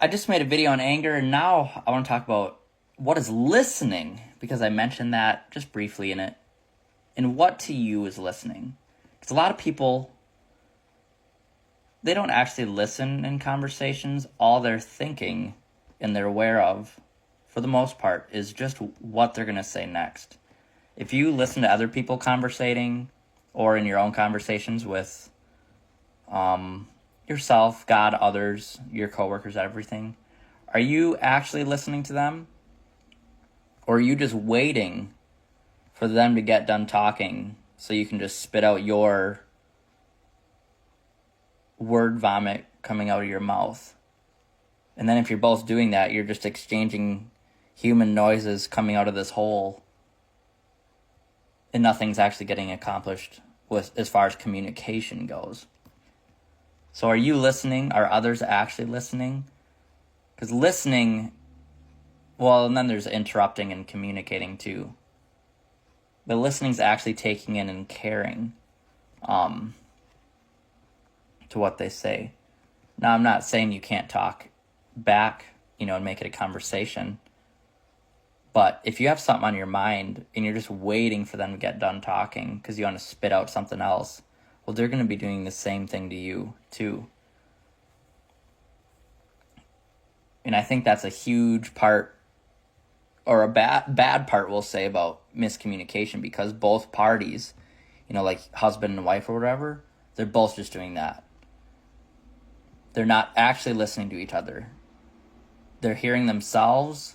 I just made a video on anger, and now I want to talk about what is listening, because I mentioned that just briefly in it, and what to you is listening. Because a lot of people, they don't actually listen in conversations. All they're thinking and they're aware of, for the most part, is just what they're going to say next. If you listen to other people conversating, or in your own conversations with yourself, God, others, your coworkers, everything, are you actually listening to them? Or are you just waiting for them to get done talking so you can just spit out your word vomit coming out of your mouth? And then if you're both doing that, you're just exchanging human noises coming out of this hole, and nothing's actually getting accomplished with as far as communication goes. So are you listening? Are others actually listening? Because listening, well, and then there's interrupting and communicating too. But listening's actually taking in and caring to what they say. Now, I'm not saying you can't talk back, and make it a conversation. But if you have something on your mind and you're just waiting for them to get done talking because you want to spit out something else, well, they're going to be doing the same thing to you too. And I think that's a huge part, or a bad part, we'll say, about miscommunication, because both parties, like husband and wife or whatever, they're both just doing that. They're not actually listening to each other. They're hearing themselves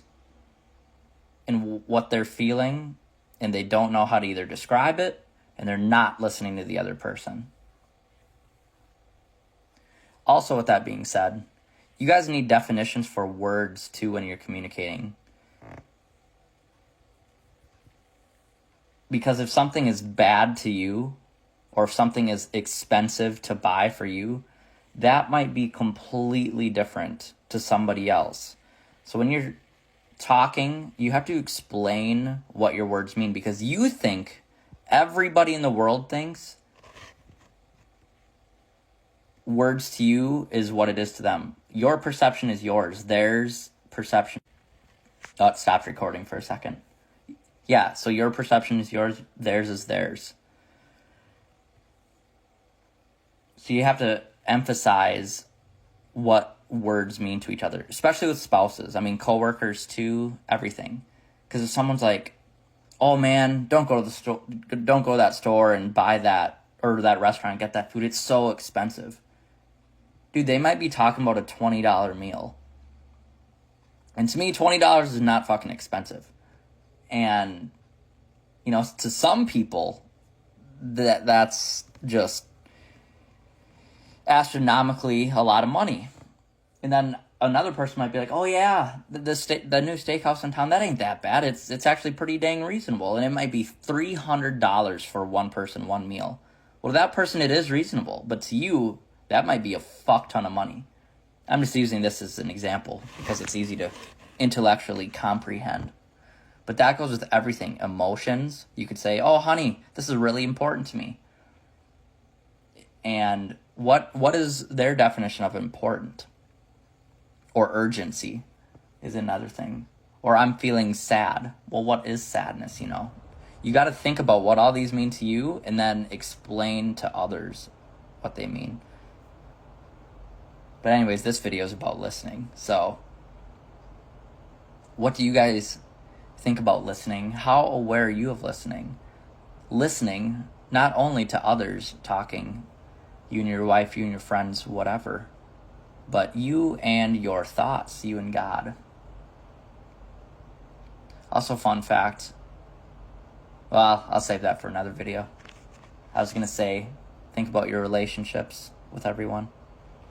and what they're feeling, and they don't know how to either describe it, and they're not listening to the other person. Also, with that being said, you guys need definitions for words too when you're communicating. Because if something is bad to you, or if something is expensive to buy for you, that might be completely different to somebody else. So when you're talking, you have to explain what your words mean, because you think, everybody in the world thinks words to you is what it is to them. Your perception is yours. Theirs perception. Oh, it stopped recording for a second. Yeah, so your perception is yours, theirs is theirs. So you have to emphasize what words mean to each other, especially with spouses. I mean, coworkers too, everything. Because if someone's like, "Oh man, don't go to the store, don't go to that store and buy that, or that restaurant and get that food, it's so expensive." Dude, they might be talking about a $20 meal. And to me, $20 is not fucking expensive. And, to some people, that's just astronomically a lot of money. And then another person might be like, "Oh yeah, the new steakhouse in town, that ain't that bad. It's actually pretty dang reasonable, and it might be $300 for one person, one meal." Well, to that person, it is reasonable, but to you, that might be a fuck ton of money. I'm just using this as an example because it's easy to intellectually comprehend. But that goes with everything. Emotions. You could say, "Oh, honey, this is really important to me." And what is their definition of important? Or urgency is another thing. Or I'm feeling sad. Well, what is sadness, You got to think about what all these mean to you and then explain to others what they mean. But anyways, this video is about listening. So, what do you guys think about listening? How aware are you of listening? Listening not only to others talking, you and your wife, you and your friends, whatever, but you and your thoughts, you and God. Also, fun fact. Well, I'll save that for another video. I was going to say, think about your relationships with everyone.